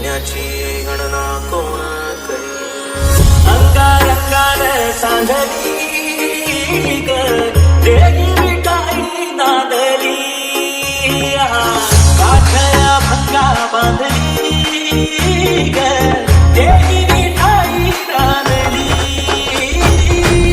पुण्याची गणना कोण करी. अंगारंगार सांगली ग देवी विठाई नांदली, काठया भंगा बांधली ग देवी विठाई नांदली.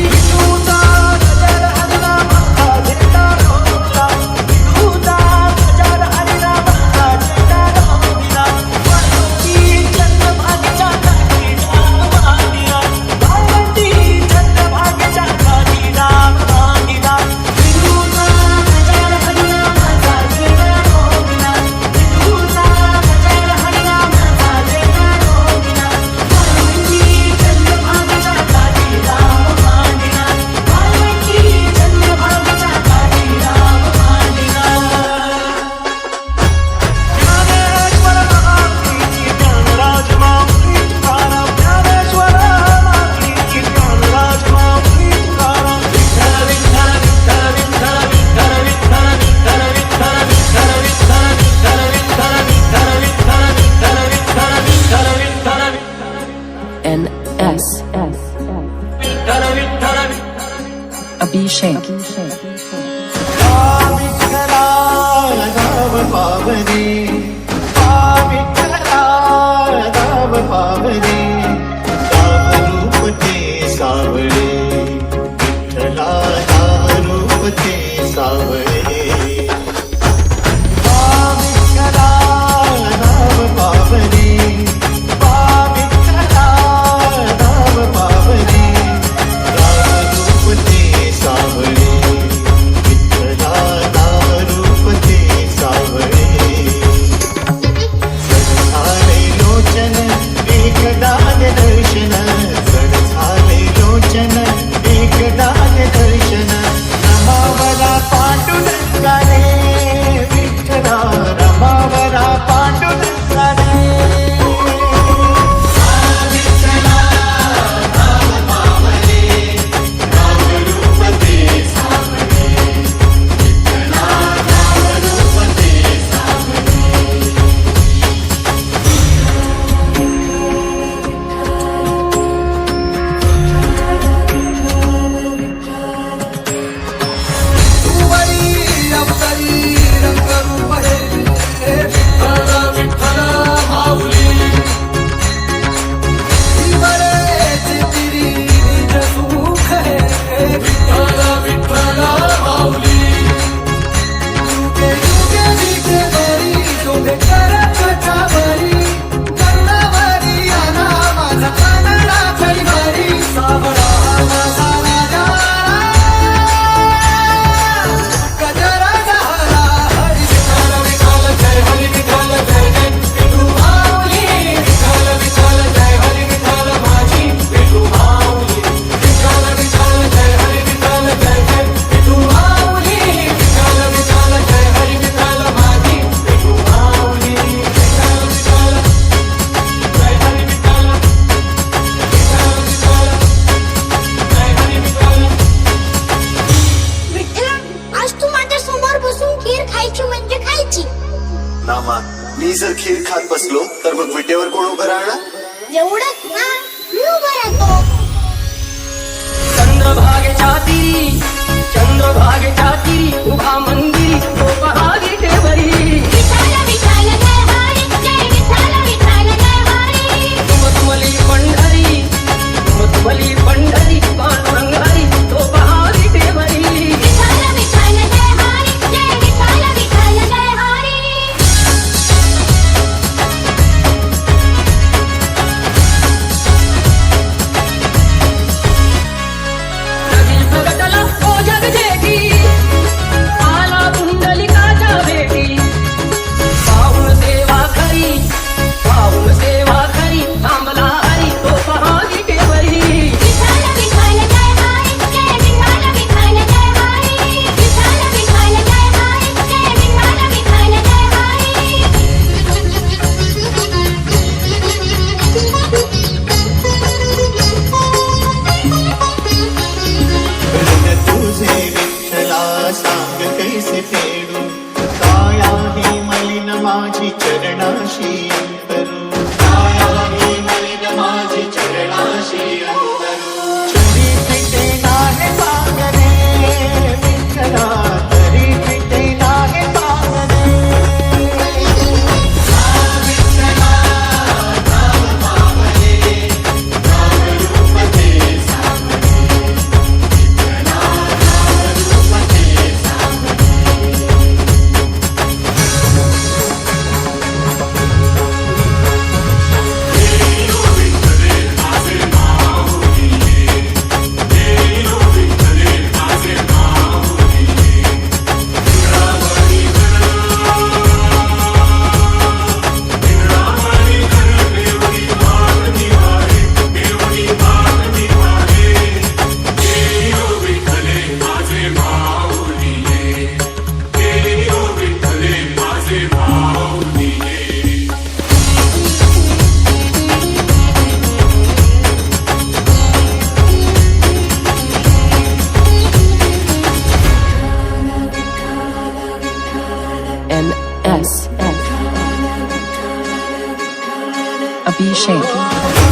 विठूचा गजर हरला माझा झेंडा रोवला, विठूचा गजर हरला माझा झेंडा रोवला. वाळवंटी चंद्रभागेच्या काठी डाव बांधिला, वाळवंटी चंद्रभागेच्या काठी डाव बांधिला. विठूचा गजर हरला माझा झेंडा रोवला, विठूचा गजर हरला माझा झेंडा रोवला. वाळवंटी चंद्रभागेच्या काठी डाव बांधिला, वाळवंटी चंद्रभागेच्या काठी डाव बांधिला. ज्ञानेश्वर माऊलीची ज्ञानराज माऊली तुकाराम, ज्ञानेश्वर माऊलीची ज्ञानराज माऊली तुकाराम. विठ्ठल विठ्ठल विठ्ठल विठ्ठल विठ्ठल विठ्ठल विठ्ठल विठ्ठल विठ्ठल विठ्ठल विठ्ठल विठ्ठल विठ्ठल विठ्ठल विठ्ठल विठ्ठल विठ्ठल विठ्ठल NS विठ्ठल विठ्ठल Abhishek विठ्ठला धाव पावरी, विठ्ठला धाव पावरी. रूप ते सावळे विठ्ठला, रूप ते सावळे. विठ्ठला धाव पावरी, विठ्ठला धाव पावरी. रूप ते सावळे विठ्ठला, रूप ते सावळे. जड झाले लोचन एकदान दर्शन, जड झाले लोचन एकदान दर्शन. रमावला पांडुरंगाने विठ्ठला, रमावला पांडुरंगाने. नामा, मी जर खीर खात बसलो तर मग विटेवर कोण उभं राहणार? एवढंच ना, मी उभा राहतो. चंद्रभागेच्या तीरी, चंद्रभागेच्या तीरी उभा मंदिरी तो पहा विटेवरी. विठ्ठल विठ्ठल जय हरी, जय विठ्ठल विठ्ठल जय हरी. तुमली पंढरी, तुमली पंढरी पांडुरंग हरी तो पहा विटेवरी. विठ्ठल विठ्ठल जय हरी, जय विठ्ठल विठ्ठल जय हरी. नदी प्रगटला तो जग जेठी, आला पुंडलिकाच्या Abhishek.